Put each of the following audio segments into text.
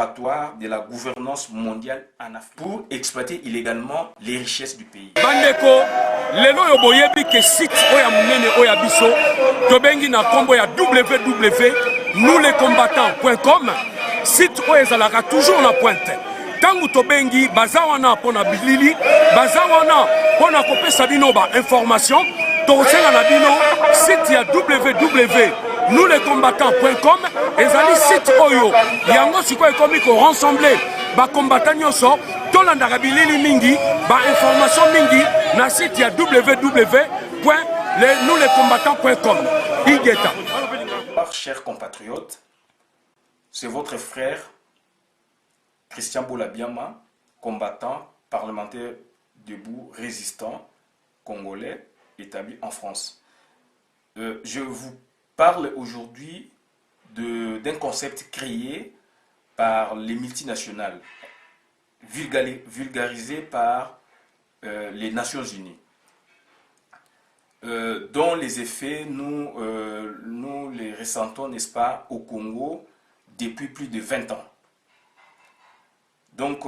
laboratoire de la gouvernance mondiale en Afrique pour exploiter illégalement les richesses du pays. Bandeko, lelo yo boyebi ke site oya munene oya biso, tobengi na kombo ya www.nouslescombattants.com, site oya ezalaka toujours na pointe. Tangu tobengi baza wana pona bilili, baza wana pona kopesa bino ba information, tosenga na bino site ya www.nouslescombattants.com, ezali site oyo yango sikoyo ekomi ko rassembler ba combattant nyonso tolandaka bilili mingi ba information mingi na site ya www.nouslescombattants.com. Igeta. Chers compatriotes, c'est votre frère Christian Boula-Biama, combattant, parlementaire debout, résistant, congolais, établi en France. Je vous parle aujourd'hui d'un concept créé par les multinationales, vulgarisé par les Nations Unies, dont les effets nous les ressentons, n'est-ce pas, au Congo depuis plus de 20 ans. Donc,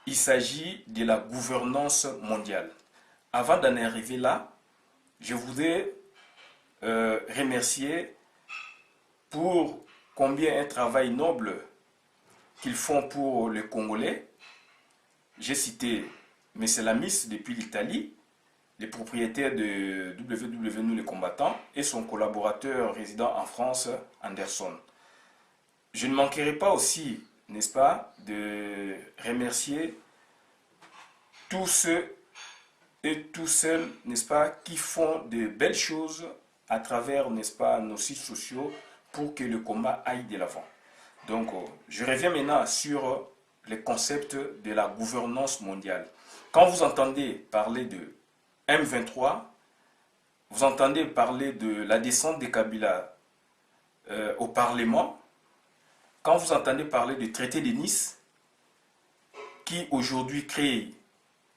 il s'agit de la gouvernance mondiale. Avant d'en arriver là, je voudrais remercier pour combien un travail noble qu'ils font pour les Congolais. J'ai cité M. Lamis depuis l'Italie, les propriétaires de WWW Nous les Combattants, et son collaborateur résident en France, Anderson. Je ne manquerai pas aussi, n'est-ce pas, de remercier tous ceux et tous celles, n'est-ce pas, qui font de belles choses à travers, n'est-ce pas, nos sites sociaux pour que le combat aille de l'avant. Donc, je reviens maintenant sur les concepts de la gouvernance mondiale. Quand vous entendez parler de M23, vous entendez parler de la descente des Kabila au Parlement. Quand vous entendez parler du traité de Nice, qui aujourd'hui crée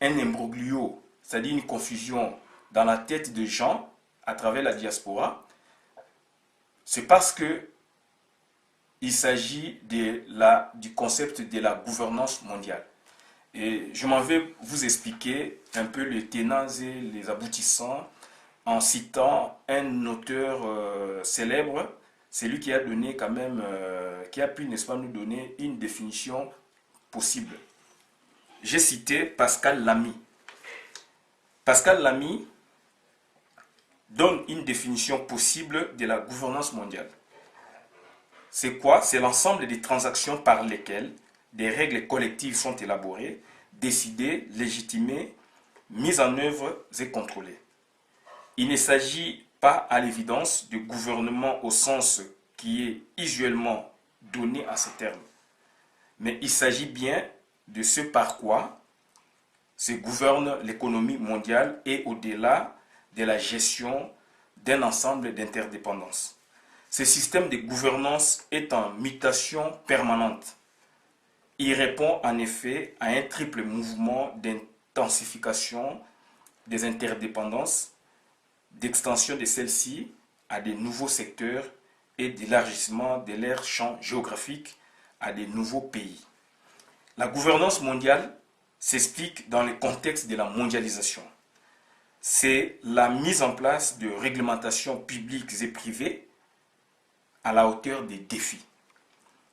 un imbroglio, c'est-à-dire une confusion dans la tête des gens à travers la diaspora, c'est parce que il s'agit du concept de la gouvernance mondiale. Et je m'en vais vous expliquer un peu les tenants et les aboutissants en citant un auteur célèbre, c'est lui qui a donné quand même, qui a pu, n'est-ce pas, nous donner une définition possible. J'ai cité Pascal Lamy. Pascal Lamy donne une définition possible de la gouvernance mondiale. C'est quoi? C'est l'ensemble des transactions par lesquelles des règles collectives sont élaborées, décidées, légitimées, mises en œuvre et contrôlées. Il ne s'agit pas à l'évidence de gouvernement au sens qui est usuellement donné à ce terme, mais il s'agit bien de ce par quoi se gouverne l'économie mondiale et au-delà de la gestion d'un ensemble d'interdépendances. Ce système de gouvernance est en mutation permanente. Il répond en effet à un triple mouvement d'intensification des interdépendances, d'extension de celles-ci à des nouveaux secteurs et d'élargissement de leur champ géographique à des nouveaux pays. La gouvernance mondiale s'explique dans le contexte de la mondialisation. C'est la mise en place de réglementations publiques et privées à la hauteur des défis.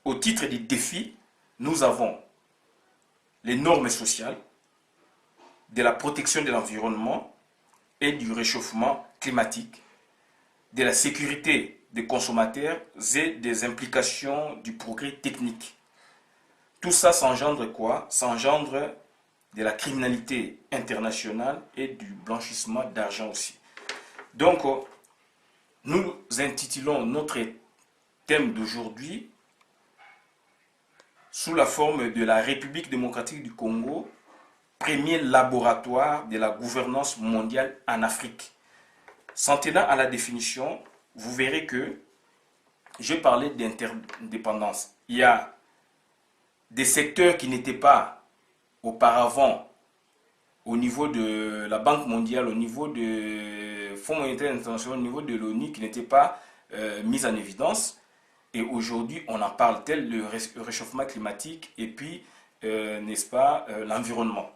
Au titre des défis, nous avons les normes sociales, de la protection de l'environnement et du réchauffement climatique, de la sécurité des consommateurs et des implications du progrès technique. Tout ça s'engendre quoi? S'engendre de la criminalité internationale et du blanchissement d'argent aussi. Donc, nous intitulons notre thème d'aujourd'hui sous la forme de la République démocratique du Congo, premier laboratoire de la gouvernance mondiale en Afrique. S'en tenant à la définition, vous verrez que je parlais d'interdépendance. Il y a des secteurs qui n'étaient pas auparavant au niveau de la Banque mondiale, au niveau du Fonds monétaire international, au niveau de l'ONU, qui n'étaient pas mis en évidence. Et aujourd'hui, on en parle tel le réchauffement climatique et puis, n'est-ce pas, l'environnement.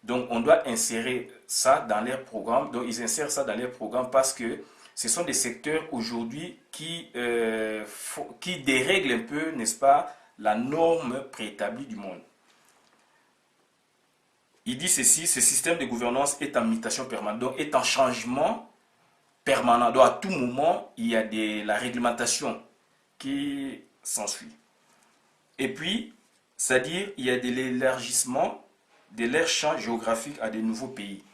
Donc, on doit insérer ça dans leurs programmes. Donc, ils insèrent ça dans leurs programmes parce que ce sont des secteurs aujourd'hui qui dérèglent un peu, n'est-ce pas, la norme préétablie du monde. Il dit ceci, ce système de gouvernance est en mutation permanente, donc est en changement permanent. Donc, à tout moment, il y a la réglementation qui s'ensuit. Et puis, c'est-à-dire, il y a de l'élargissement de leur champ géographique à de nouveaux pays.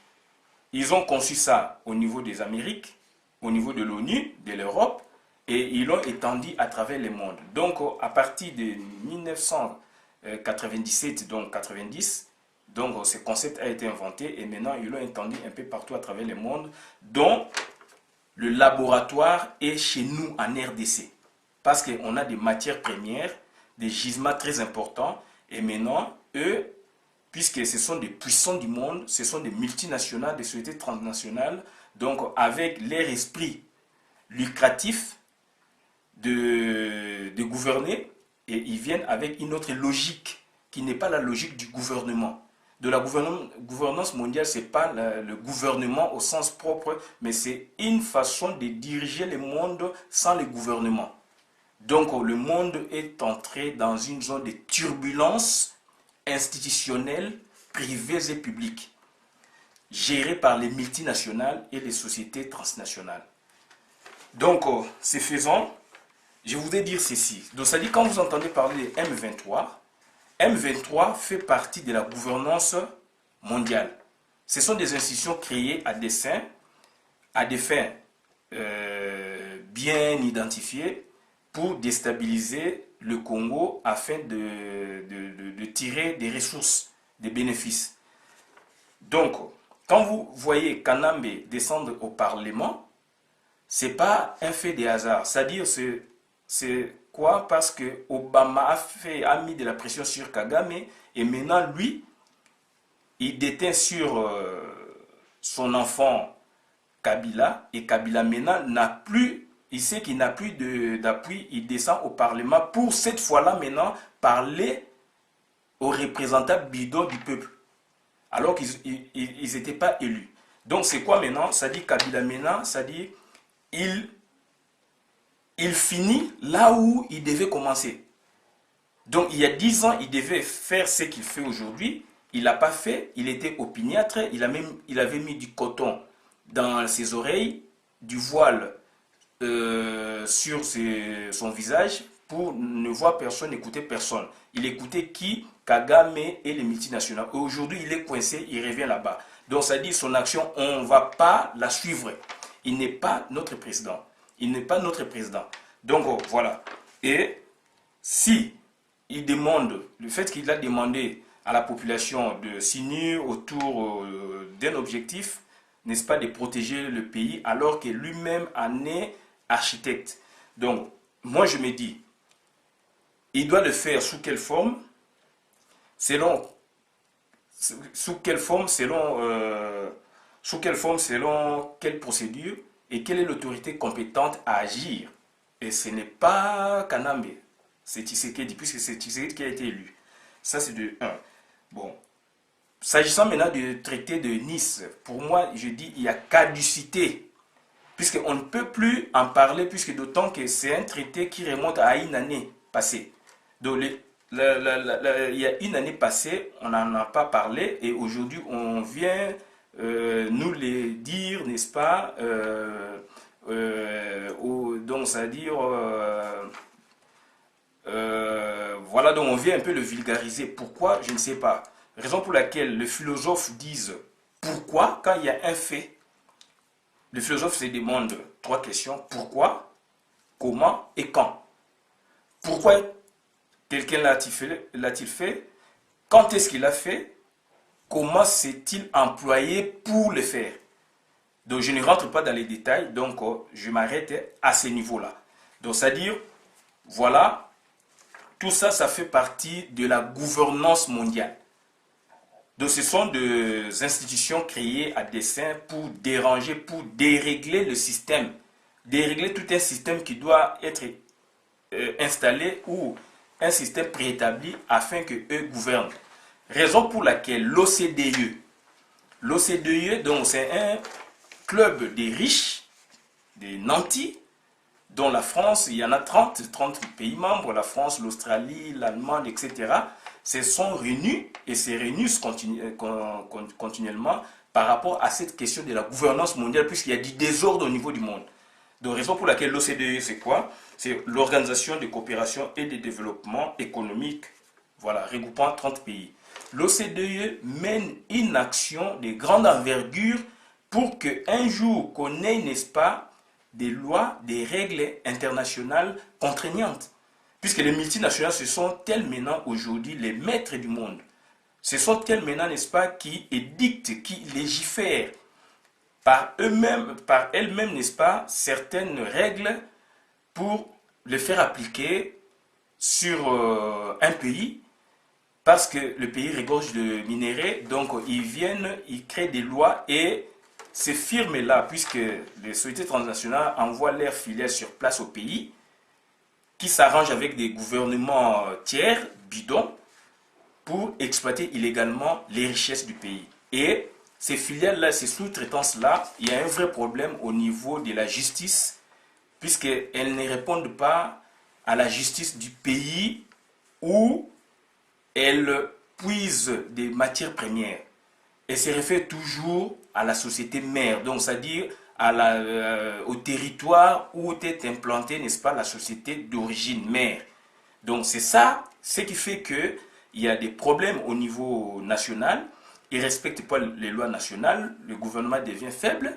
Ils ont conçu ça au niveau des Amériques, au niveau de l'ONU, de l'Europe, et ils l'ont étendu à travers le monde. Donc, à partir de 1997, donc 90, donc ce concept a été inventé et maintenant ils l'ont étendu un peu partout à travers le monde, dont le laboratoire est chez nous en RDC. Parce qu'on a des matières premières, des gisements très importants, et maintenant, eux, puisque ce sont des puissants du monde, ce sont des multinationales, des sociétés transnationales, donc avec leur esprit lucratif de gouverner, et ils viennent avec une autre logique qui n'est pas la logique du gouvernement. De la gouvernance mondiale, ce n'est pas le gouvernement au sens propre, mais c'est une façon de diriger le monde sans le gouvernement. Donc le monde est entré dans une zone de turbulence institutionnelles, privées et publiques, gérées par les multinationales et les sociétés transnationales. Donc, ce faisant, je voudrais dire ceci. Donc, ça dit, quand vous entendez parler de M23, M23 fait partie de la gouvernance mondiale. Ce sont des institutions créées à dessein, à des fins bien identifiées, pour déstabiliser le Congo afin de tirer des ressources, des bénéfices. Donc, quand vous voyez Kanambe descendre au Parlement, ce n'est pas un fait de hasard. C'est-à-dire, c'est quoi? Parce que Obama a mis de la pression sur Kagame et maintenant, lui, il détient sur son enfant Kabila et Kabila maintenant n'a plus. Il sait qu'il n'a plus d'appui, il descend au Parlement pour cette fois-là maintenant parler aux représentants bidons du peuple, alors qu'ils n'étaient pas élus. Donc c'est quoi maintenant? Ça dit Kabila maintenant, ça dit il finit là où il devait commencer. Donc il y a 10 ans, il devait faire ce qu'il fait aujourd'hui, il ne l'a pas fait, il était opiniâtre, il avait mis du coton dans ses oreilles, du voile sur son visage pour ne voir personne, écouter personne. Il écoutait qui? Kagame et les multinationales. Aujourd'hui, il est coincé, il revient là-bas. Donc, ça dit son action, on ne va pas la suivre. Il n'est pas notre président. Il n'est pas notre président. Donc, voilà. Et si il demande, le fait qu'il a demandé à la population de s'unir autour d'un objectif, n'est-ce pas, de protéger le pays, alors que lui-même en est architecte. Donc, moi je me dis, il doit le faire sous quelle forme? Selon quelle procédure et quelle est l'autorité compétente à agir. Et ce n'est pas Kanambe, c'est Tshisekedi, puisque c'est Tshisekedi qui a été élu. Ça c'est de 1. Bon. S'agissant maintenant du traité de Nice, pour moi, je dis il y a caducité. Puisqu'on ne peut plus en parler, puisque d'autant que c'est un traité qui remonte à une année passée. Donc, il y a une année passée, on n'en a pas parlé, et aujourd'hui, on vient nous les dire, n'est-ce pas, donc, c'est-à-dire, voilà, donc on vient un peu le vulgariser. Pourquoi? Je ne sais pas. Raison pour laquelle les philosophes disent pourquoi, quand il y a un fait, le philosophe se demande 3 questions. Pourquoi, comment et quand. Pourquoi quelqu'un l'a-t-il fait? Quand est-ce qu'il l'a fait? Comment s'est-il employé pour le faire? Donc je ne rentre pas dans les détails, donc je m'arrête à ce niveau-là. Donc c'est-à-dire, voilà, tout ça, ça fait partie de la gouvernance mondiale. Donc ce sont des institutions créées à dessein pour déranger, pour dérégler le système. Dérégler tout un système qui doit être installé ou un système préétabli afin qu'eux gouvernent. Raison pour laquelle l'OCDE, donc c'est un club des riches, des nantis, dont la France, il y en a 30 pays membres, la France, l'Australie, l'Allemagne, etc., se sont réunis et se réunissent continuellement par rapport à cette question de la gouvernance mondiale, puisqu'il y a du désordre au niveau du monde. Donc, raison pour laquelle l'OCDE, c'est quoi? C'est l'Organisation de coopération et de développement économique, voilà, regroupant 30 pays. L'OCDE mène une action de grande envergure pour qu'un jour qu'on ait, n'est-ce pas, des lois, des règles internationales contraignantes. Puisque les multinationales, ce sont elles maintenant aujourd'hui les maîtres du monde. Ce sont elles maintenant, n'est-ce pas, qui édictent, qui légifèrent par elles-mêmes, n'est-ce pas, certaines règles pour les faire appliquer sur un pays, parce que le pays regorge de minéraux, donc ils viennent, ils créent des lois et ces firmes-là, puisque les sociétés transnationales envoient leurs filiales sur place au pays, qui s'arrangent avec des gouvernements tiers, bidons, pour exploiter illégalement les richesses du pays. Et ces filiales-là, ces sous-traitances-là, il y a un vrai problème au niveau de la justice, puisqu'elles ne répondent pas à la justice du pays où elles puisent des matières premières. Et se réfère toujours à la société mère, donc c'est-à-dire au territoire où est implantée, n'est-ce pas, la société d'origine mère. Donc c'est ça, ce qui fait qu'il y a des problèmes au niveau national, ils ne respectent pas les lois nationales, le gouvernement devient faible,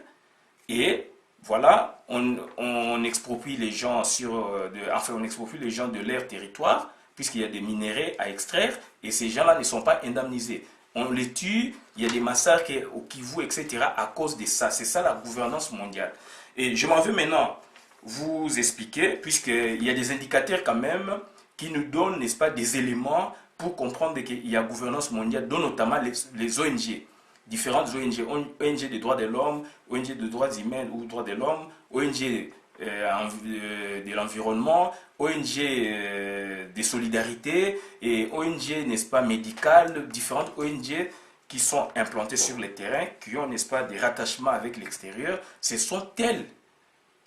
et voilà, on exproprie les gens on exproprie les gens de leur territoire, puisqu'il y a des minéraux à extraire, et ces gens-là ne sont pas indemnisés. On les tue, il y a des massacres au Kivu, etc. à cause de ça. C'est ça la gouvernance mondiale. Et je m'en veux maintenant vous expliquer, puisqu'il y a des indicateurs quand même qui nous donnent, n'est-ce pas, des éléments pour comprendre qu'il y a gouvernance mondiale, dont notamment les ONG. Différentes ONG, ONG des droits de l'homme, ONG des droits humains ou droits de l'homme, ONG de l'environnement, ONG de solidarité et ONG, n'est-ce pas, médicales, différentes ONG qui sont implantées sur le terrain, qui ont, n'est-ce pas, des rattachements avec l'extérieur. Ce sont elles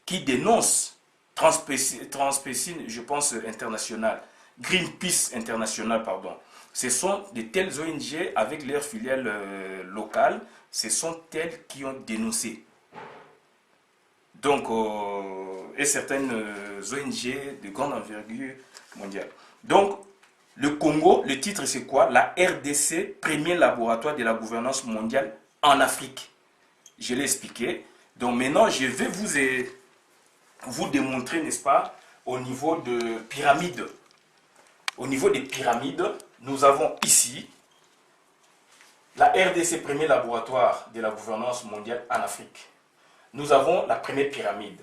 qui dénoncent Transparency, je pense, international, Greenpeace international, pardon. Ce sont de telles ONG avec leurs filiales locales, ce sont elles qui ont dénoncé. Donc, et certaines ONG de grande envergure mondiale. Donc, le Congo, le titre c'est quoi? La RDC, premier laboratoire de la gouvernance mondiale en Afrique. Je l'ai expliqué. Donc maintenant, je vais vous démontrer, n'est-ce pas, au niveau de pyramides. Au niveau des pyramides, nous avons ici la RDC, premier laboratoire de la gouvernance mondiale en Afrique. Nous avons la première pyramide.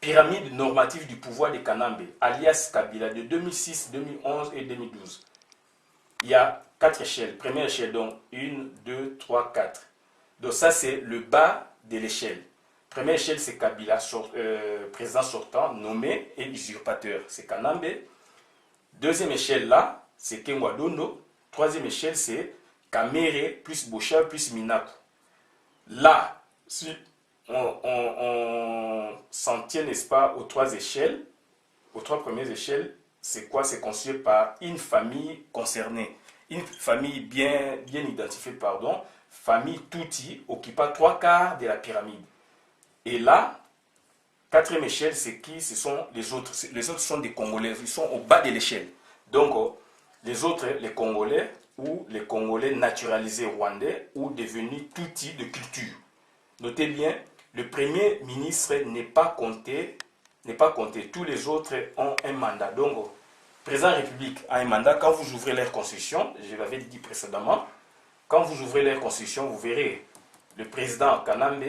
Pyramide normative du pouvoir de Kanambe, alias Kabila, de 2006, 2011 et 2012. Il y a 4 échelles. Première échelle, donc 1, 2, 3, 4. Donc ça, c'est le bas de l'échelle. Première échelle, c'est Kabila, président sortant, nommé et usurpateur. C'est Kanambe. Deuxième échelle, là, c'est Kengwadondo. Troisième échelle, c'est Kamere, plus Bocha, plus Minaku. Là, si on s'en tient, n'est-ce pas, aux 3 échelles, aux 3 premières échelles, c'est quoi? C'est constitué par une famille concernée. Une famille bien identifiée, pardon, famille Tuti, occupant 3/4 de la pyramide. Et là, 4e échelle, c'est qui? Ce sont les autres. Les autres sont des Congolais, ils sont au bas de l'échelle. Donc, les autres, les Congolais, ou les Congolais naturalisés rwandais, ou devenus Tuti de culture. Notez bien, le Premier ministre n'est pas compté. Tous les autres ont un mandat. Donc, le président de la République a un mandat. Quand vous ouvrez leur constitution, je l'avais dit précédemment, quand vous ouvrez leur constitution, vous verrez le président Kanambe,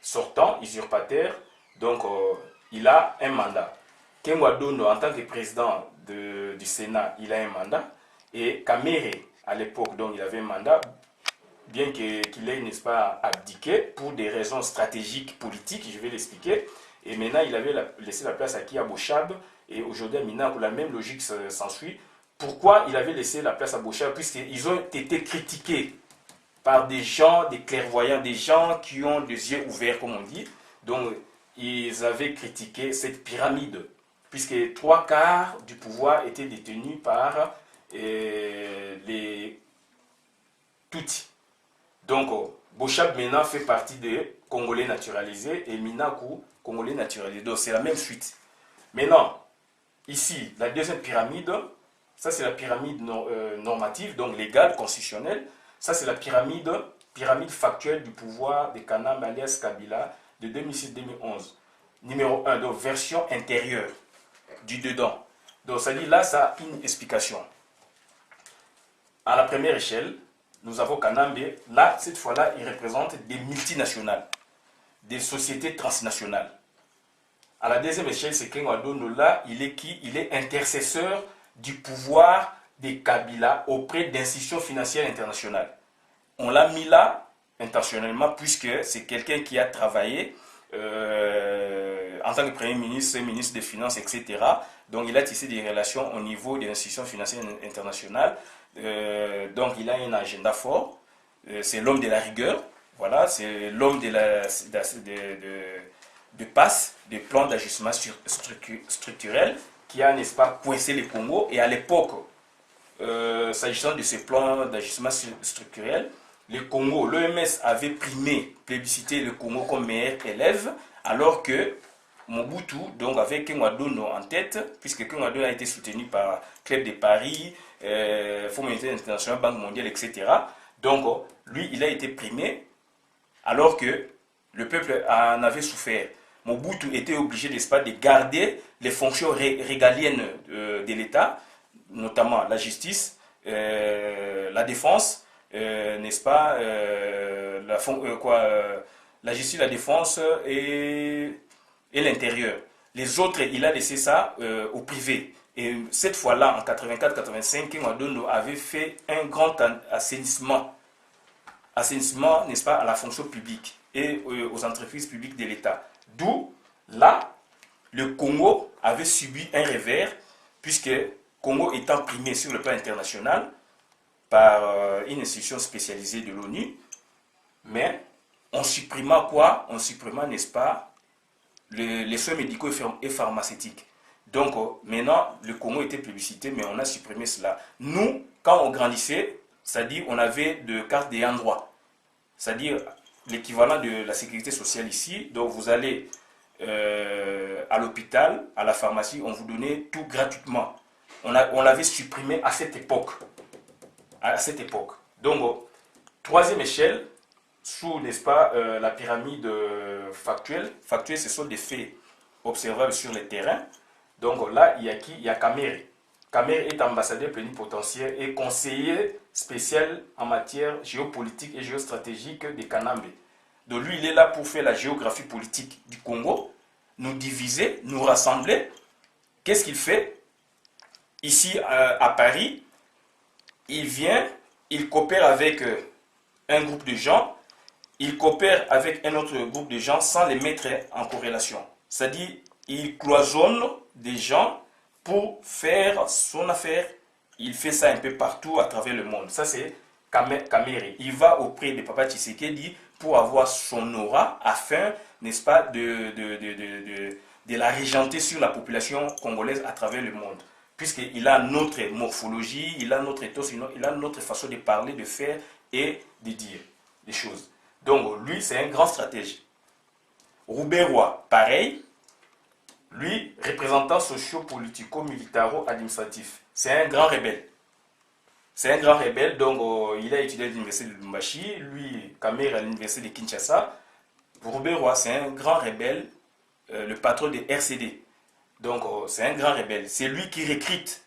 sortant, usurpateur, donc il a un mandat. Kengwadondo, en tant que président du Sénat, il a un mandat. Et Kamere, à l'époque, donc il avait un mandat, bien qu'il ait, n'est-ce pas, abdiqué pour des raisons stratégiques, politiques, je vais l'expliquer. Et maintenant, il avait laissé la place à Kia Bochab, et aujourd'hui à Minakou, la même logique s'ensuit. Pourquoi il avait laissé la place à Bochab? Puisqu'ils ont été critiqués par des gens, des clairvoyants, des gens qui ont les yeux ouverts, comme on dit. Donc, ils avaient critiqué cette pyramide, puisque 3/4 du pouvoir étaient détenus par les Tutsis. Donc, Bochab maintenant fait partie des Congolais naturalisés et Minakou, Congolais naturalisés. Donc, c'est la même suite. Maintenant, ici, la deuxième pyramide, ça c'est la pyramide normative, donc légale, constitutionnelle. Ça, c'est la pyramide factuelle du pouvoir de Kanam alias Kabila de 2006-2011. Numéro 1, donc version intérieure du dedans. Donc, ça dit là, ça a une explication. À la première échelle, nous avons Kanambe. Là, cette fois-là, il représente des multinationales, des sociétés transnationales. À la deuxième échelle, c'est Kenwadono. Là, il est qui? Il est intercesseur du pouvoir des Kabila auprès d'institutions financières internationales. On l'a mis là intentionnellement puisque c'est quelqu'un qui a travaillé en tant que Premier ministre, ministre des Finances, etc. Donc il a tissé des relations au niveau des institutions financières internationales. Donc il a un agenda fort. C'est l'homme de la rigueur. Voilà, c'est l'homme de passe, des plans d'ajustement structurel qui a, n'est-ce pas, coincé le Congo. Et à l'époque, s'agissant de ces plans d'ajustement structurel, le Congo, l'OMS avait plébiscité le Congo comme meilleur élève, alors que Mobutu, donc avec Kenwadono en tête, puisque Kenwadono a été soutenu par Club de Paris, Fonds monétaire international, Banque mondiale, etc. Donc, lui, il a été primé, alors que le peuple en avait souffert. Mobutu était obligé, n'est-ce pas, de garder les fonctions régaliennes de l'État, notamment la justice, la défense, n'est-ce pas, la justice, la défense et l'intérieur. Les autres, il a laissé ça au privé. Et cette fois-là, en 84-85, Kenwadono avait fait un grand assainissement, n'est-ce pas, à la fonction publique et aux entreprises publiques de l'État. D'où, là, le Congo avait subi un revers, puisque Congo étant primé sur le plan international par une institution spécialisée de l'ONU, mais on supprima quoi? On supprima, n'est-ce pas, les soins médicaux et pharmaceutiques. Donc, maintenant, le Congo était plébiscité, mais on a supprimé cela. Nous, quand on grandissait, c'est-à-dire on avait de cartes d'ayant droit, c'est-à-dire l'équivalent de la sécurité sociale ici. Donc, vous allez à l'hôpital, à la pharmacie, on vous donnait tout gratuitement. On l'avait supprimé à cette époque. Donc, troisième échelle, sous, n'est-ce pas, la pyramide factuelle. Factuelle, ce sont des faits observables sur le terrain. Donc là, il y a qui? Il y a Kamere. Kamere est ambassadeur plénipotentiaire et conseiller spécial en matière géopolitique et géostratégique de Kanambe. Donc lui, il est là pour faire la géographie politique du Congo, nous diviser, nous rassembler. Qu'est-ce qu'il fait? Ici, à Paris, il vient, il coopère avec un groupe de gens, il coopère avec un autre groupe de gens sans les mettre en corrélation. C'est-à-dire, il cloisonne des gens pour faire son affaire. Il fait ça un peu partout à travers le monde. Ça, c'est Kamere. Il va auprès de Papa Tshisekedi pour avoir son aura afin, n'est-ce pas, de la régenter sur la population congolaise à travers le monde. Puisqu'il a notre morphologie, il a notre ethos, il a notre façon de parler, de faire et de dire des choses. Donc, lui, c'est un grand stratège. Roubaix-Roy, pareil. Lui, représentant socio-politico-militaro-administratif. C'est un grand rebelle. C'est un grand rebelle, donc il a étudié à l'université de Lubumbashi. Lui, Kamere à l'université de Kinshasa. Roubaix-Roy, c'est un grand rebelle, le patron des RCD. Donc, c'est un grand rebelle. C'est lui qui recrute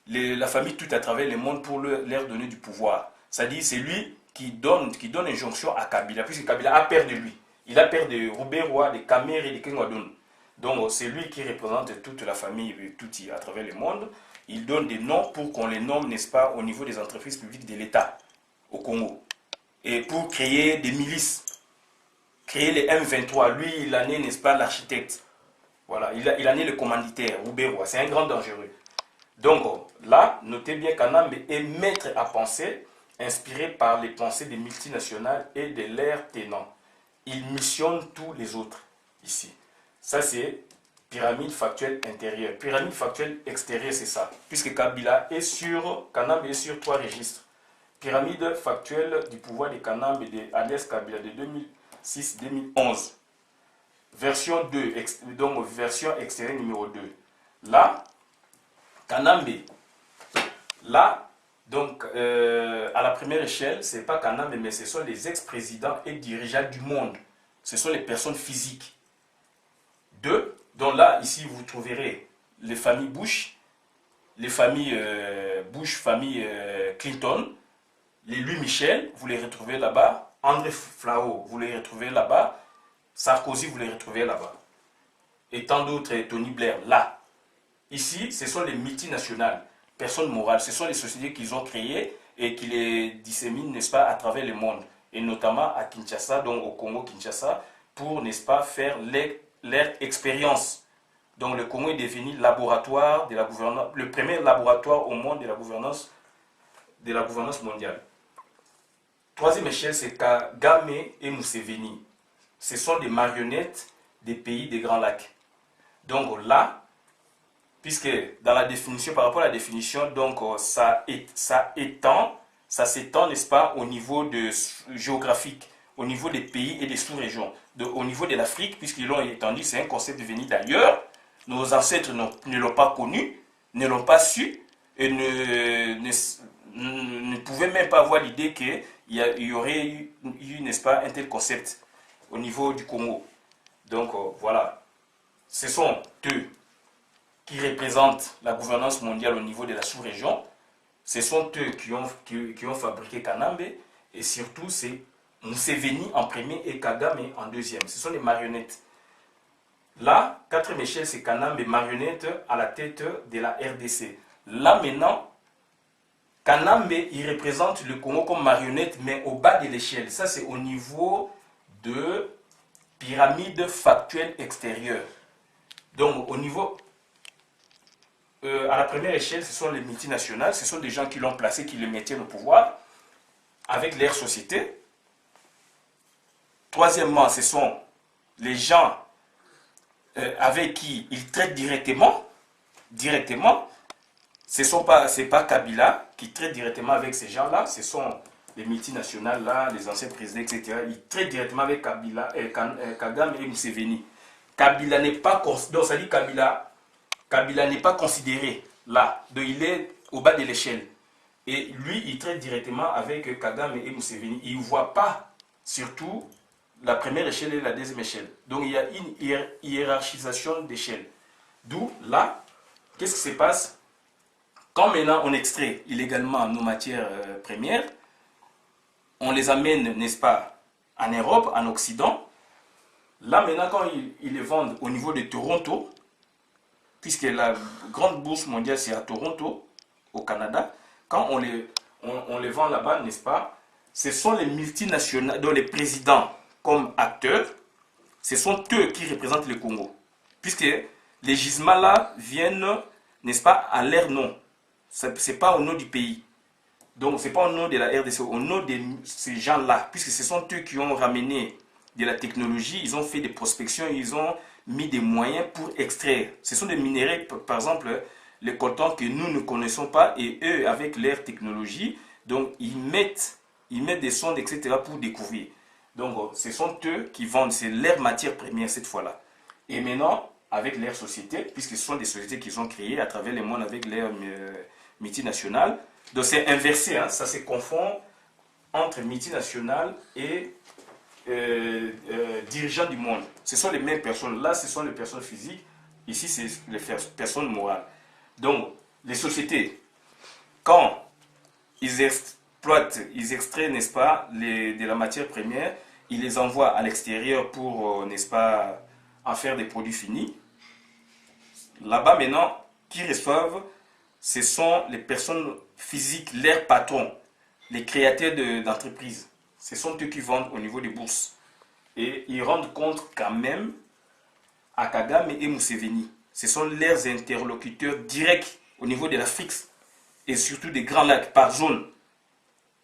la famille tout à travers le monde pour leur donner du pouvoir. C'est-à-dire, c'est lui qui donne injonction à Kabila, puisque Kabila a peur de lui. Il a peur de Roubaix-Roy, de Kamere et de Kenwadono. Donc, c'est lui qui représente toute la famille Tutsi à travers le monde. Il donne des noms pour qu'on les nomme, n'est-ce pas, au niveau des entreprises publiques de l'État au Congo. Et pour créer des milices, créer les M23. Lui, il en est, n'est-ce pas, l'architecte. Voilà, il en est le commanditaire, Rouberois. C'est un grand dangereux. Donc là, notez bien qu'Anambe est maître à penser, inspiré par les pensées des multinationales et de leurs tenants. Il missionne tous les autres ici. Ça, c'est pyramide factuelle intérieure. Pyramide factuelle extérieure, c'est ça. Puisque Kanambe est sur 3 registres. Pyramide factuelle du pouvoir de Kanambe et de Alias Kabila de 2006-2011. Version 2, donc version extérieure numéro 2. Là, Kanambe, là, donc à la première échelle, ce n'est pas Kanambe, mais ce sont les ex-présidents et dirigeants du monde. Ce sont les personnes physiques. 2, donc là, ici, vous trouverez les familles Bush, les familles Bush, famille Clinton, les Louis Michel, vous les retrouvez là-bas, André Flao, vous les retrouvez là-bas, Sarkozy, vous les retrouvez là-bas. Et tant d'autres, Tony Blair, là. Ici, ce sont les multinationales, personnes morales, ce sont les sociétés qu'ils ont créées et qui les disséminent, n'est-ce pas, à travers le monde. Et notamment à Kinshasa, donc au Congo-Kinshasa, pour, n'est-ce pas, faire leur expérience. Donc le Congo est devenu laboratoire de la gouvernance, le premier laboratoire au monde de la gouvernance mondiale. Troisième échelle, c'est Kagame et Museveni. Ce sont des marionnettes des pays des Grands Lacs. Donc là, puisque dans la définition, par rapport à la définition, donc ça s'étend, n'est-ce pas, au niveau géographique, au niveau des pays et des sous-régions. Au niveau de l'Afrique, puisqu'ils l'ont étendu, c'est un concept venu d'ailleurs. Nos ancêtres ne l'ont pas connu, ne l'ont pas su, et ne pouvaient même pas avoir l'idée qu'il y aurait eu, n'est-ce pas, un tel concept au niveau du Congo. Donc voilà, ce sont eux qui représentent la gouvernance mondiale au niveau de la sous-région. Ce sont eux qui ont fabriqué Kanambe, et surtout c'est Museveni en premier et Kagame en deuxième. Ce sont les marionnettes. Là, quatrième échelle, c'est Kanambe, marionnette à la tête de la RDC. Là maintenant, Kanambe, il représente le Congo comme marionnette, mais au bas de l'échelle. Ça, c'est au niveau de pyramide factuelle extérieure. Donc, au niveau, à la première échelle, ce sont les multinationales, ce sont des gens qui l'ont placé, qui le maintiennent au pouvoir, avec leur société. Troisièmement, ce sont les gens avec qui ils traitent directement. C'est pas Kabila qui traite directement avec ces gens-là, ce sont les multinationales, là, les anciens présidents, etc. Ils traitent directement avec Kagame et Museveni. Kabila n'est pas considéré, donc ça dit Kabila n'est pas considéré là, donc il est au bas de l'échelle. Et lui, il traite directement avec Kagame et Museveni. Il ne voit pas, surtout, la première échelle et la deuxième échelle. Donc il y a une hiérarchisation d'échelle. D'où, là, qu'est-ce qui se passe? Quand maintenant on extrait illégalement nos matières premières, on les amène, n'est-ce pas, en Europe, en Occident. Là maintenant, quand ils les vendent au niveau de Toronto, puisque la grande bourse mondiale c'est à Toronto, au Canada, quand on les vend là-bas, n'est-ce pas, ce sont les multinationales, dont les présidents comme acteurs, ce sont eux qui représentent le Congo. Puisque les gisements là viennent, n'est-ce pas, à leur nom. Ce n'est pas au nom du pays. Donc, ce n'est pas au nom de la RDC, au nom de ces gens-là. Puisque ce sont eux qui ont ramené de la technologie, ils ont fait des prospections, ils ont mis des moyens pour extraire. Ce sont des minéraux, par exemple, les coltans que nous ne connaissons pas, et eux, avec leur technologie, donc ils mettent des sondes, etc. pour découvrir. Donc, ce sont eux qui vendent, c'est leur matière première cette fois-là. Et maintenant, avec leur société, puisque ce sont des sociétés qu'ils ont créées à travers le monde avec leur multinationales. Donc c'est inversé, hein, ça se confond entre multinationales et dirigeants du monde. Ce sont les mêmes personnes. Là, ce sont les personnes physiques. Ici, c'est les personnes morales. Donc, les sociétés, quand ils exploitent, ils extraient, n'est-ce pas, de la matière première, ils les envoient à l'extérieur pour, n'est-ce pas, en faire des produits finis. Là-bas, maintenant, qui reçoivent, ce sont les personnes physiques, leurs patrons, les créateurs d'entreprises. Ce sont eux qui vendent au niveau des bourses. Et ils rendent compte quand même à Kagame et Museveni. Ce sont leurs interlocuteurs directs au niveau de l'Afrique et surtout des Grands Lacs par zone.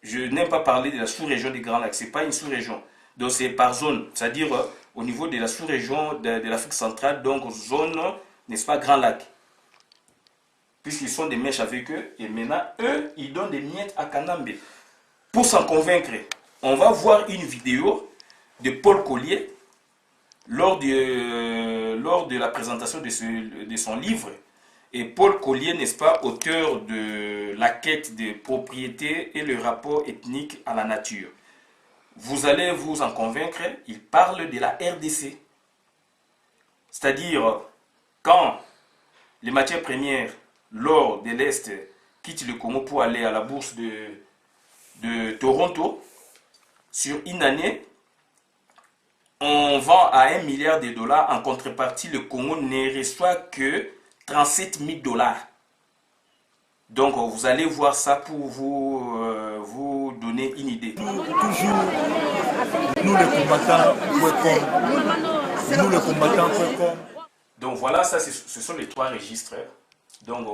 Je n'aime pas parler de la sous-région des Grands Lacs, ce n'est pas une sous-région. Donc c'est par zone, c'est-à-dire au niveau de la sous-région de l'Afrique centrale, donc zone, n'est-ce pas, Grand Lac. Puisqu'ils sont des mèches avec eux, et maintenant, eux, ils donnent des miettes à Kanambe. Pour s'en convaincre, on va voir une vidéo de Paul Collier lors de la présentation de son livre. Et Paul Collier, n'est-ce pas, auteur de La quête des propriétés et le rapport ethnique à la nature. Vous allez vous en convaincre, il parle de la RDC. C'est-à-dire, quand les matières premières, l'or de l'Est, quittent le Congo pour aller à la bourse de Toronto, sur une année, on vend à $1 milliard. En contrepartie, le Congo ne reçoit que 37 000 $. Donc, vous allez voir ça pour vous donner une idée. Toujours, nous les combattants.com. Donc, voilà, ça, ce sont les 3 registres donc,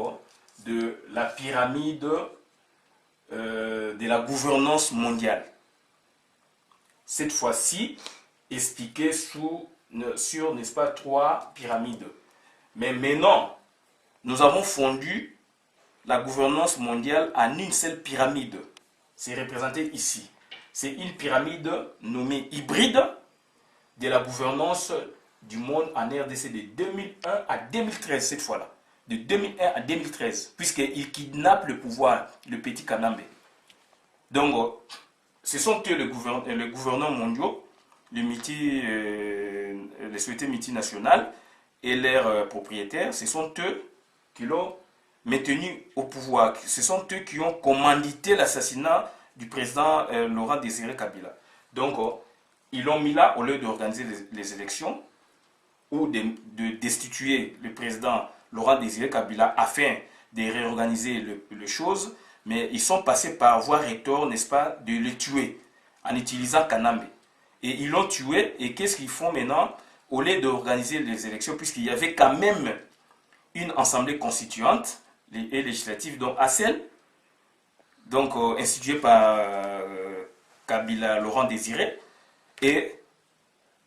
de la pyramide de la gouvernance mondiale. Cette fois-ci, expliqué sur, n'est-ce pas, 3 pyramides. Mais maintenant, nous avons fondu la gouvernance mondiale en une seule pyramide. C'est représenté ici. C'est une pyramide nommée hybride de la gouvernance du monde en RDC de 2001 à 2013, cette fois-là. De 2001 à 2013, puisqu'il kidnappe le pouvoir, le petit Kanambe. Donc, ce sont eux les gouverneurs mondiaux, les sociétés multinationales et leurs propriétaires. Ce sont eux qui l'ont maintenu au pouvoir. Ce sont eux qui ont commandité l'assassinat du président Laurent Désiré Kabila. Donc, ils l'ont mis là au lieu d'organiser les élections ou de destituer le président Laurent Désiré Kabila afin de réorganiser les choses. Mais ils sont passés par voie rhétorique, n'est-ce pas, de le tuer en utilisant Kanambe. Et ils l'ont tué, et qu'est-ce qu'ils font maintenant? Au lieu d'organiser les élections, puisqu'il y avait quand même une assemblée constituante et législative, donc ACEL, donc instituée par Kabila Laurent Désiré, et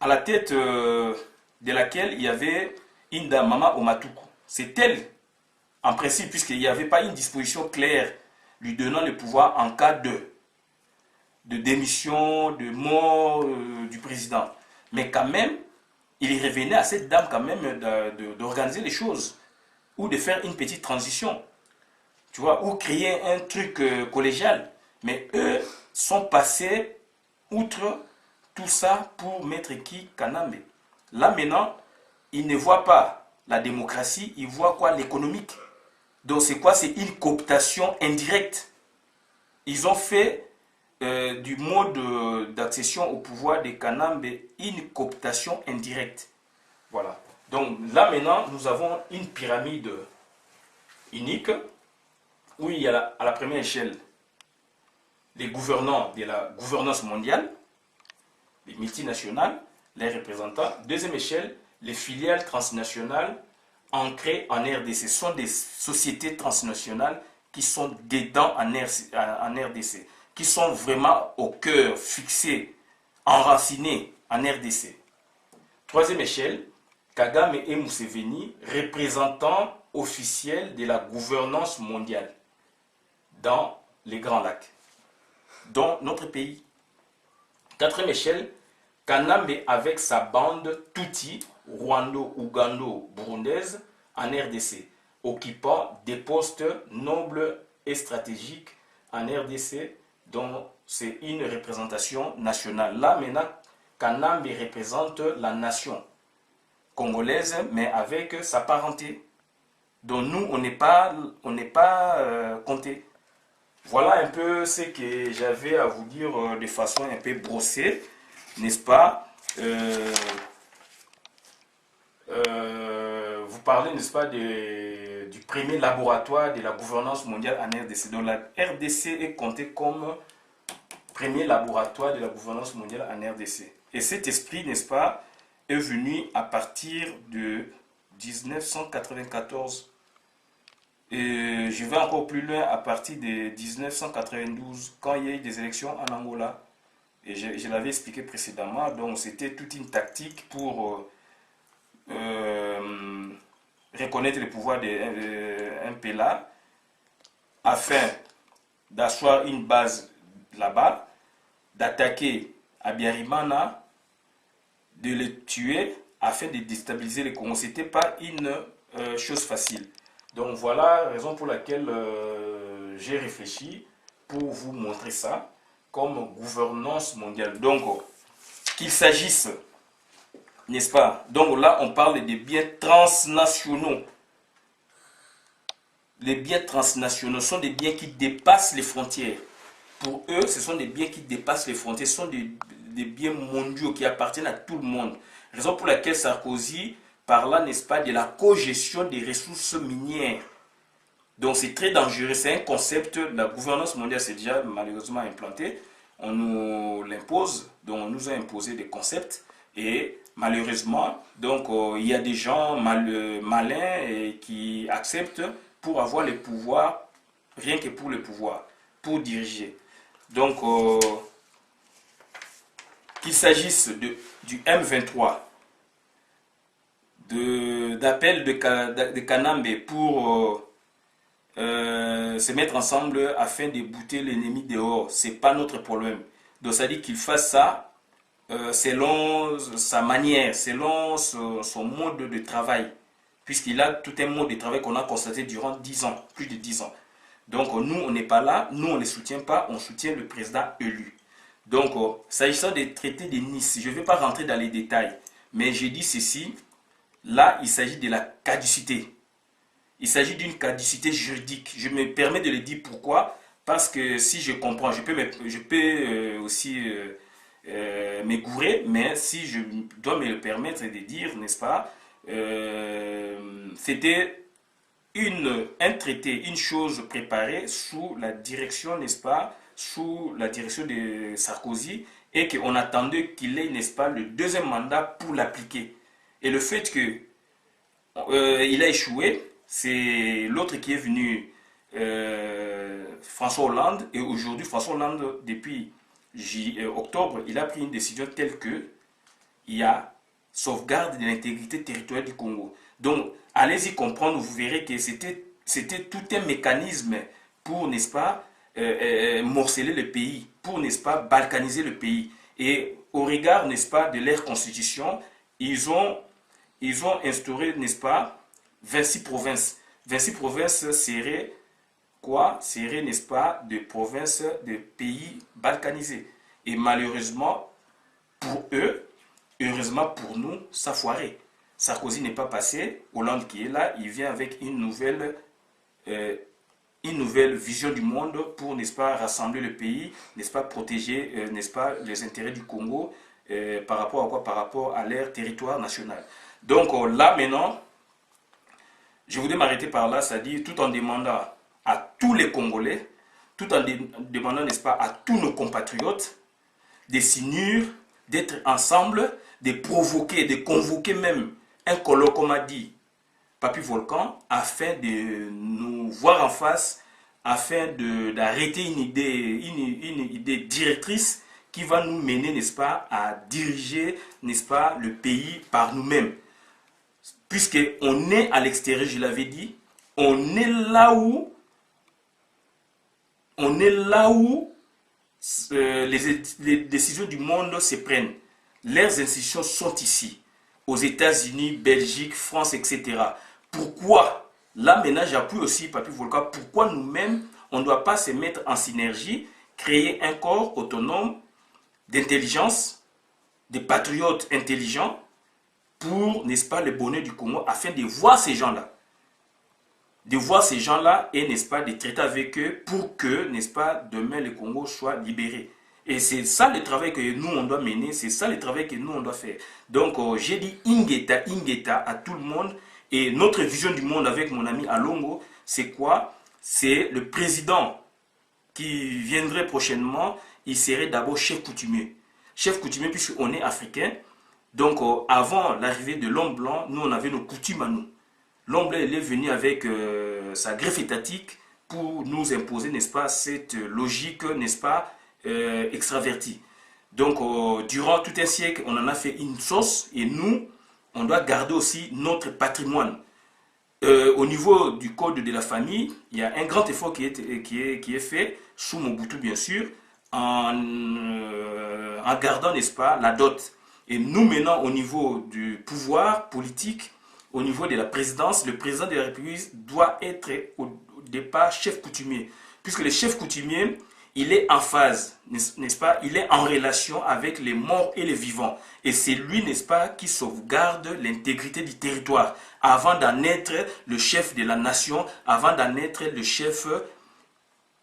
à la tête de laquelle il y avait une dame, Mama Omatuku. C'est elle, en principe, puisqu'il n'y avait pas une disposition claire lui donnant le pouvoir en cas de démission, de mort du président. Mais quand même, il revenait à cette dame quand même d'organiser les choses ou de faire une petite transition, tu vois, ou créer un truc collégial. Mais eux sont passés outre tout ça pour mettre qui? Kanambe. Là maintenant, ils ne voient pas la démocratie, ils voient quoi? L'économique. Donc c'est quoi? C'est une cooptation indirecte. Ils ont fait du mode d'accession au pouvoir de Kanambe une cooptation indirecte. Voilà. Donc là maintenant, nous avons une pyramide unique où il y a à la première échelle les gouvernants de la gouvernance mondiale, les multinationales, les représentants. Deuxième échelle, les filiales transnationales ancrées en RDC. Ce sont des sociétés transnationales qui sont dedans en RDC, qui sont vraiment au cœur, fixées, enracinées en RDC. Troisième échelle, Kagame et Museveni, représentants officiels de la gouvernance mondiale dans les Grands Lacs, dont notre pays. Quatrième échelle, Kanambe avec sa bande Tutsi, rwando-ougando-burundaise en RDC, occupant des postes nobles et stratégiques en RDC, dont c'est une représentation nationale. Là maintenant, Kanambe représente la nation congolaise, mais avec sa parenté. Donc nous, on n'est pas compté. Voilà un peu ce que j'avais à vous dire de façon un peu brossée, n'est-ce pas? Vous parlez, n'est-ce pas, du premier laboratoire de la gouvernance mondiale en RDC. Donc la RDC est comptée comme premier laboratoire de la gouvernance mondiale en RDC. Et cet esprit, n'est-ce pas, est venu à partir de 1994. Et je vais encore plus loin à partir de 1992, quand il y a eu des élections en Angola. Et je l'avais expliqué précédemment, donc c'était toute une tactique pour reconnaître le pouvoir d'un MPLA afin d'asseoir une base là-bas, d'attaquer Abiyarimana, de le tuer afin de déstabiliser le Congo. Ce n'était pas une chose facile. Donc voilà la raison pour laquelle j'ai réfléchi pour vous montrer ça comme gouvernance mondiale. Donc qu'il s'agisse, n'est-ce pas? Donc là on parle des biens transnationaux. Les biens transnationaux sont des biens qui dépassent les frontières. Pour eux, ce sont des biens qui dépassent les frontières. Ce sont des biens mondiaux qui appartiennent à tout le monde. Raison pour laquelle Sarkozy parla, n'est-ce pas, de la cogestion des ressources minières. Donc c'est très dangereux. C'est un concept, la gouvernance mondiale c'est déjà malheureusement implanté. On nous l'impose, donc on nous a imposé des concepts. Et malheureusement, donc il y a des gens malins et qui acceptent pour avoir le pouvoir, rien que pour le pouvoir, pour diriger. Donc, qu'il s'agisse du M23, d'appel de Kanambe pour se mettre ensemble afin de bouter l'ennemi dehors, ce n'est pas notre problème. Donc, ça dit qu'il fasse ça selon sa manière, selon son mode de travail, puisqu'il a tout un mode de travail qu'on a constaté durant 10 ans, plus de 10 ans. Donc nous, on n'est pas là, nous, on ne les soutient pas, on soutient le président élu. Donc, s'agissant des traités de Nice, je ne vais pas rentrer dans les détails, mais j'ai dit ceci, là, il s'agit de la caducité. Il s'agit d'une caducité juridique. Je me permets de le dire pourquoi, parce que si je comprends, je peux aussi m'égourer, mais si je dois me le permettre de dire, n'est-ce pas, c'était un traité, une chose préparée sous la direction, n'est-ce pas, sous la direction de Sarkozy, et qu'on attendait qu'il ait, n'est-ce pas, le deuxième mandat pour l'appliquer. Et le fait qu'il a échoué, c'est l'autre qui est venu, François Hollande, et aujourd'hui, François Hollande, depuis octobre, il a pris une décision telle que il y a sauvegarde de l'intégrité territoriale du Congo. Donc, allez-y comprendre, vous verrez que c'était tout un mécanisme pour, n'est-ce pas, morceler le pays, pour, n'est-ce pas, balkaniser le pays. Et au regard, n'est-ce pas, de leur constitution, ils ont instauré, n'est-ce pas, 26 provinces. 26 provinces seraient quoi? Seraient, n'est-ce pas, des provinces de pays balkanisés. Et malheureusement, pour eux, heureusement pour nous, ça foirait. Sarkozy n'est pas passé, Hollande qui est là, il vient avec une nouvelle vision du monde pour, n'est-ce pas, rassembler le pays, n'est-ce pas, protéger, n'est-ce pas, les intérêts du Congo par rapport à quoi? Par rapport à leur territoire national. Donc là maintenant, je voudrais m'arrêter par là, c'est-à-dire tout en demandant à tous les Congolais, tout en demandant, n'est-ce pas, à tous nos compatriotes de s'unir, d'être ensemble, de provoquer, de convoquer même un colloque, comme a dit Papy Volcan, afin de nous voir en face, afin d'arrêter une idée directrice qui va nous mener, n'est-ce pas, à diriger, n'est-ce pas, le pays par nous-mêmes. Puisqu'on est à l'extérieur, je l'avais dit, on est là où les décisions du monde se prennent. Leurs institutions sont ici, aux États-Unis, Belgique, France, etc. Pourquoi? Là, maintenant, j'appuie aussi Papy Volcan. Pourquoi nous-mêmes, on ne doit pas se mettre en synergie, créer un corps autonome d'intelligence, des patriotes intelligents, pour, n'est-ce pas, le bonheur du Congo, afin de voir ces gens-là. De voir ces gens-là et, n'est-ce pas, de traiter avec eux pour que, n'est-ce pas, demain le Congo soit libéré. Et c'est ça le travail que nous, on doit mener, c'est ça le travail que nous, on doit faire. Donc, j'ai dit Ingeta à tout le monde. Et notre vision du monde avec mon ami Alongo, c'est quoi? C'est le président qui viendrait prochainement, il serait d'abord chef coutumier. Chef coutumier, puisqu'on est africain, Donc, avant l'arrivée de l'homme blanc, nous, on avait nos coutumes à nous. L'homme blanc, il est venu avec sa greffe étatique pour nous imposer, n'est-ce pas, cette logique, n'est-ce pas, extravertie. Donc, durant tout un siècle, on en a fait une sauce et nous, on doit garder aussi notre patrimoine. Au niveau du code de la famille, il y a un grand effort qui est fait, sous Mobutu bien sûr, en gardant, n'est-ce pas, la dot. Et nous maintenant, au niveau du pouvoir politique, au niveau de la présidence, le président de la République doit être au départ chef coutumier. Puisque le chef coutumier, il est en phase, n'est-ce pas, il est en relation avec les morts et les vivants. Et c'est lui, n'est-ce pas, qui sauvegarde l'intégrité du territoire avant d'en être le chef de la nation, avant d'en être le chef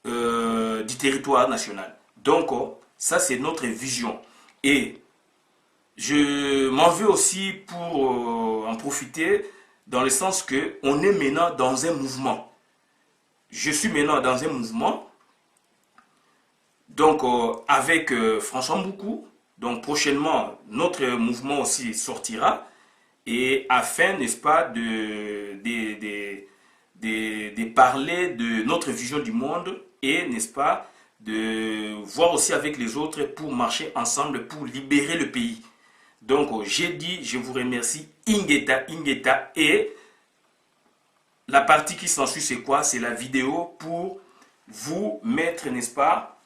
du territoire national. Donc, ça c'est notre vision. Et je m'en veux aussi pour en profiter dans le sens que on est maintenant dans un mouvement. Je suis maintenant dans un mouvement, donc avec François Mboukou. Donc prochainement, notre mouvement aussi sortira. Et afin, n'est-ce pas, de parler de notre vision du monde et, n'est-ce pas, de voir aussi avec les autres pour marcher ensemble, pour libérer le pays. Donc, j'ai dit, je vous remercie, Ingeta, et la partie qui s'ensuit, c'est quoi? C'est la vidéo pour vous mettre, n'est-ce pas,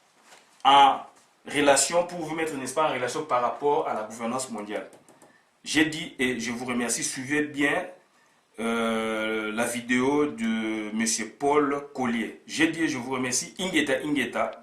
en relation, en relation par rapport à la gouvernance mondiale. J'ai dit et je vous remercie, suivez bien la vidéo de M. Paul Collier. J'ai dit et je vous remercie, Ingeta.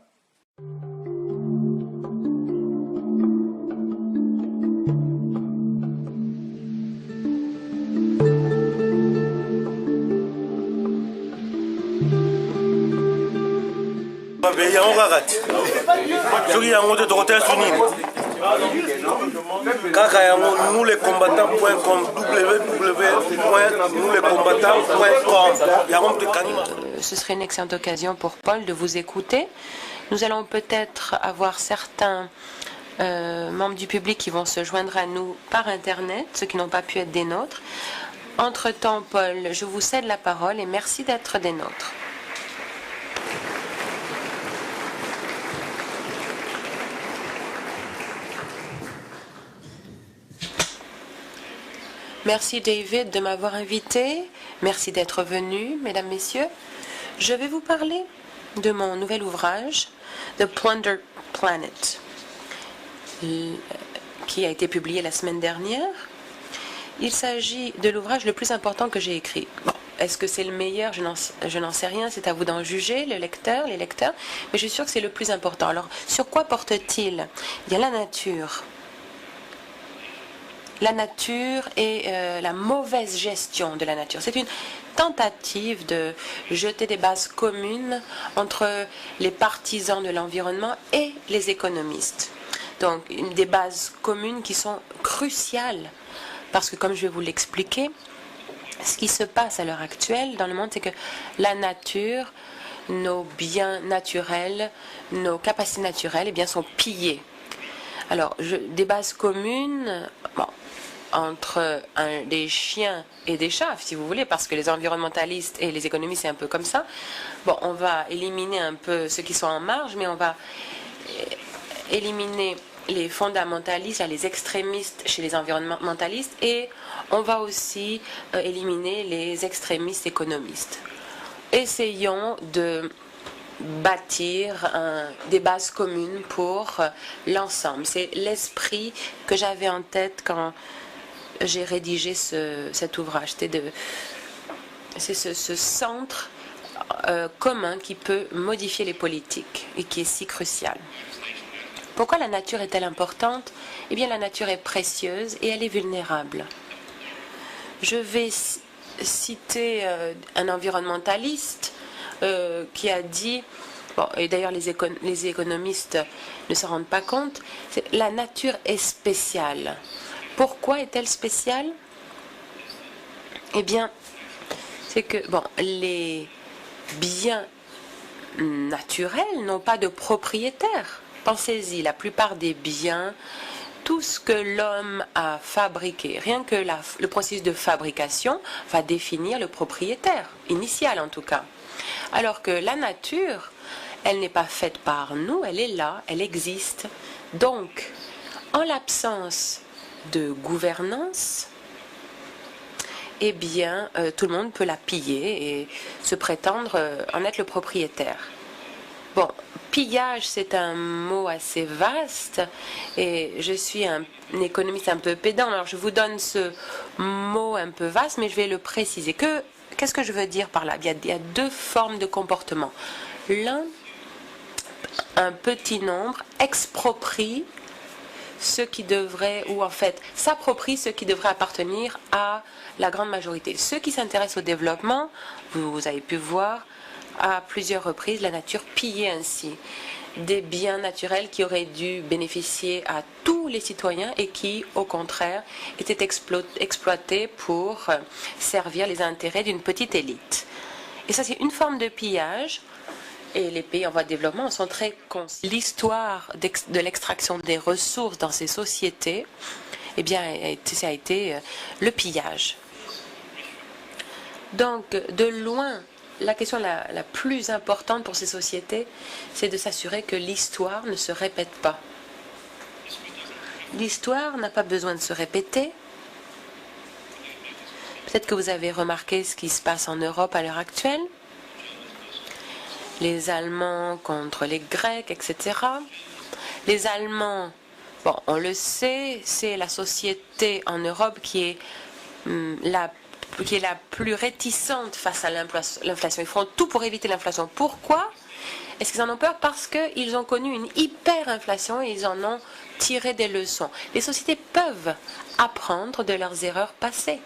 Nous les combattants.com www.nouslescombattants.com. Ce serait une excellente occasion pour Paul de vous écouter. Nous allons peut-être avoir certains membres du public qui vont se joindre à nous par Internet, ceux qui n'ont pas pu être des nôtres. Entre-temps, Paul, je vous cède la parole et merci d'être des nôtres. Merci David de m'avoir invité. Merci d'être venu, mesdames, messieurs. Je vais vous parler de mon nouvel ouvrage, The Plunder Planet, qui a été publié la semaine dernière. Il s'agit de l'ouvrage le plus important que j'ai écrit. Bon, est-ce que c'est le meilleur? Je n'en sais rien, c'est à vous d'en juger, les lecteurs, mais je suis sûre que c'est le plus important. Alors, sur quoi porte-t-il? Il y a la nature. La nature et la mauvaise gestion de la nature. C'est une tentative de jeter des bases communes entre les partisans de l'environnement et les économistes. Donc, des bases communes qui sont cruciales parce que, comme je vais vous l'expliquer, ce qui se passe à l'heure actuelle dans le monde, c'est que la nature, nos biens naturels, nos capacités naturelles, eh bien, sont pillées. Alors, des bases communes, bon, entre des chiens et des chats, si vous voulez, parce que les environnementalistes et les économistes, c'est un peu comme ça. Bon, on va éliminer un peu ceux qui sont en marge, mais on va éliminer les fondamentalistes, les extrémistes chez les environnementalistes, et on va aussi éliminer les extrémistes économistes. Essayons de bâtir des bases communes pour l'ensemble. C'est l'esprit que j'avais en tête quand j'ai rédigé cet ouvrage. C'est ce centre commun qui peut modifier les politiques et qui est si crucial. Pourquoi la nature est-elle importante? Eh bien, la nature est précieuse et elle est vulnérable. Je vais citer un environnementaliste qui a dit, bon, et d'ailleurs les économistes ne s'en rendent pas compte, la nature est spéciale. Pourquoi est-elle spéciale? Eh bien, c'est que bon, les biens naturels n'ont pas de propriétaire. Pensez-y, la plupart des biens, tout ce que l'homme a fabriqué, rien que le processus de fabrication va définir le propriétaire, initial en tout cas. Alors que la nature, elle n'est pas faite par nous, elle est là, elle existe. Donc, en l'absence de gouvernance, eh bien, tout le monde peut la piller et se prétendre en être le propriétaire. Bon, pillage, c'est un mot assez vaste et je suis un économiste un peu pédant, alors je vous donne ce mot un peu vaste, mais je vais le préciser. Qu'est-ce que je veux dire par là? Il y a deux formes de comportement. L'un, un petit nombre, exproprie ce qui devrait, ou en fait, s'approprie ce qui devrait appartenir à la grande majorité. Ceux qui s'intéressent au développement, vous avez pu voir à plusieurs reprises la nature piller ainsi des biens naturels qui auraient dû bénéficier à tous les citoyens et qui, au contraire, étaient exploités pour servir les intérêts d'une petite élite. Et ça, c'est une forme de pillage. Et les pays en voie de développement sont très conscients. L'histoire de l'extraction des ressources dans ces sociétés, eh bien, ça a été le pillage. Donc, de loin, la question la plus importante pour ces sociétés, c'est de s'assurer que l'histoire ne se répète pas. L'histoire n'a pas besoin de se répéter. Peut-être que vous avez remarqué ce qui se passe en Europe à l'heure actuelle. Les Allemands contre les Grecs, etc. Les Allemands, bon, on le sait, c'est la société en Europe qui est la plus réticente face à l'inflation. Ils font tout pour éviter l'inflation. Pourquoi? Est-ce qu'ils en ont peur? Parce qu'ils ont connu une hyperinflation et ils en ont tiré des leçons. Les sociétés peuvent apprendre de leurs erreurs passées.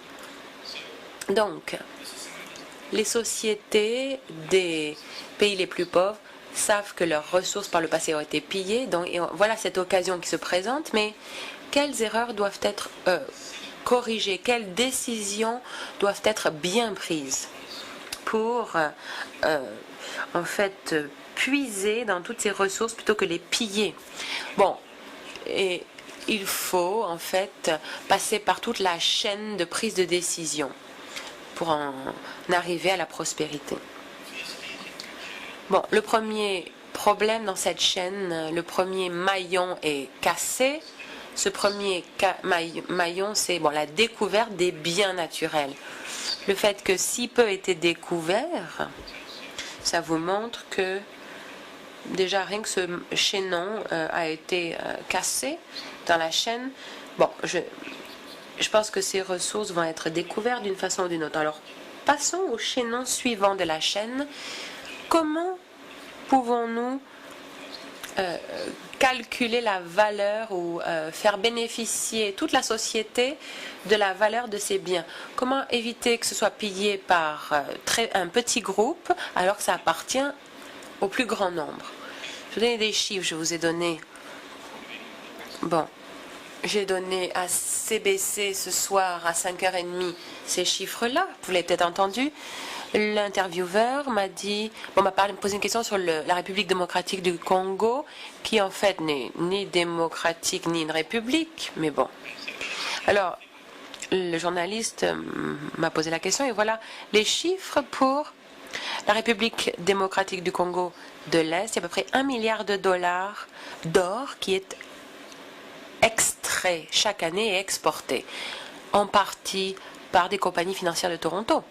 Donc, les sociétés des pays les plus pauvres savent que leurs ressources par le passé ont été pillées. Donc, voilà cette occasion qui se présente. Mais quelles erreurs doivent être corrigées? Quelles décisions doivent être bien prises pour, en fait, puiser dans toutes ces ressources plutôt que les piller? Bon, et il faut, en fait, passer par toute la chaîne de prise de décision pour en arriver à la prospérité. Bon, le premier problème dans cette chaîne, le premier maillon est cassé. Ce premier maillon, c'est la découverte des biens naturels. Le fait que si peu était découvert, ça vous montre que déjà rien que ce chaînon a été cassé dans la chaîne. Bon, je pense que ces ressources vont être découvertes d'une façon ou d'une autre. Alors, passons au chaînon suivant de la chaîne. Comment pouvons-nous calculer la valeur ou faire bénéficier toute la société de la valeur de ces biens? Comment éviter que ce soit pillé par un petit groupe alors que ça appartient au plus grand nombre? Je vais vous donner des chiffres, je vous ai donné. Bon. J'ai donné à CBC ce soir à 5h30 ces chiffres-là. Vous l'avez peut-être entendu. L'intervieweur m'a posé une question sur la République démocratique du Congo, qui en fait n'est ni démocratique ni une république, mais bon. Alors, le journaliste m'a posé la question et voilà les chiffres pour la République démocratique du Congo de l'Est. Il y a à peu près 1 milliard de dollars d'or qui est extrait chaque année et exporté, en partie par des compagnies financières de Toronto.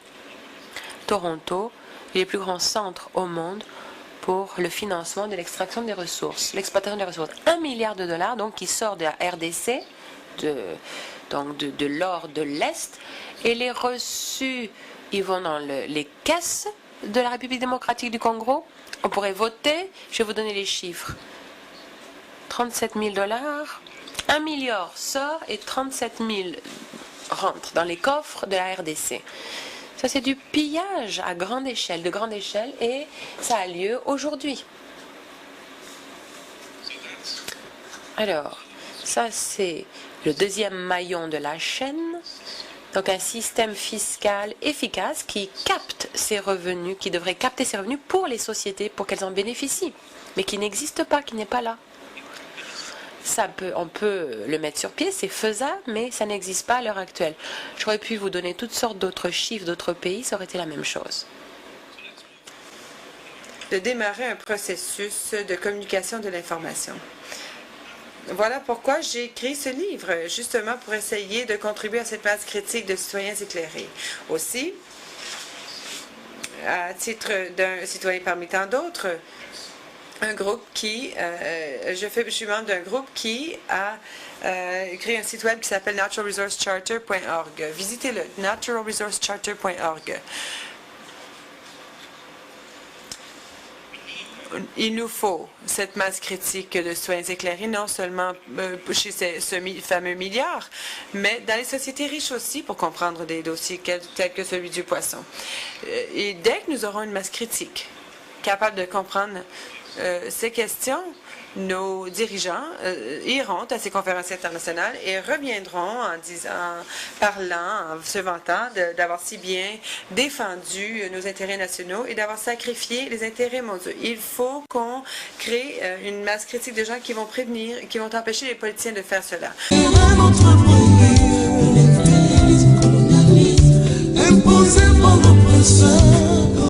Toronto est le plus grand centre au monde pour le financement de l'extraction des ressources, l'exploitation des ressources. 1 milliard de dollars donc qui sort de la RDC, de l'or de l'Est, et les reçus, ils vont dans les caisses de la République démocratique du Congo. On pourrait voter, je vais vous donner les chiffres. 37 000 dollars. 1 milliard sort et 37 000 rentrent dans les coffres de la RDC. Ça, c'est du pillage à grande échelle, de grande échelle, et ça a lieu aujourd'hui. Alors, ça, c'est le deuxième maillon de la chaîne. Donc, un système fiscal efficace qui capte ces revenus, qui devrait capter ces revenus pour les sociétés, pour qu'elles en bénéficient, mais qui n'existe pas, qui n'est pas là. on peut le mettre sur pied, c'est faisable, mais ça n'existe pas à l'heure actuelle. J'aurais pu vous donner toutes sortes d'autres chiffres d'autres pays, ça aurait été la même chose. De démarrer un processus de communication de l'information. Voilà pourquoi j'ai écrit ce livre, justement pour essayer de contribuer à cette masse critique de citoyens éclairés. Aussi, à titre d'un citoyen parmi tant d'autres, un groupe qui, je suis membre d'un groupe qui a créé un site web qui s'appelle naturalresourcecharter.org. Visitez-le, naturalresourcecharter.org. Il nous faut cette masse critique de citoyens éclairés, non seulement chez ce fameux milliard, mais dans les sociétés riches aussi pour comprendre des dossiers tels que celui du poisson. Et dès que nous aurons une masse critique capable de comprendre ces questions, nos dirigeants iront à ces conférences internationales et reviendront en parlant, en se vantant d'avoir si bien défendu nos intérêts nationaux et d'avoir sacrifié les intérêts mondiaux. Il faut qu'on crée une masse critique de gens qui vont prévenir, qui vont empêcher les politiciens de faire cela. Imposé par l'oppresseur.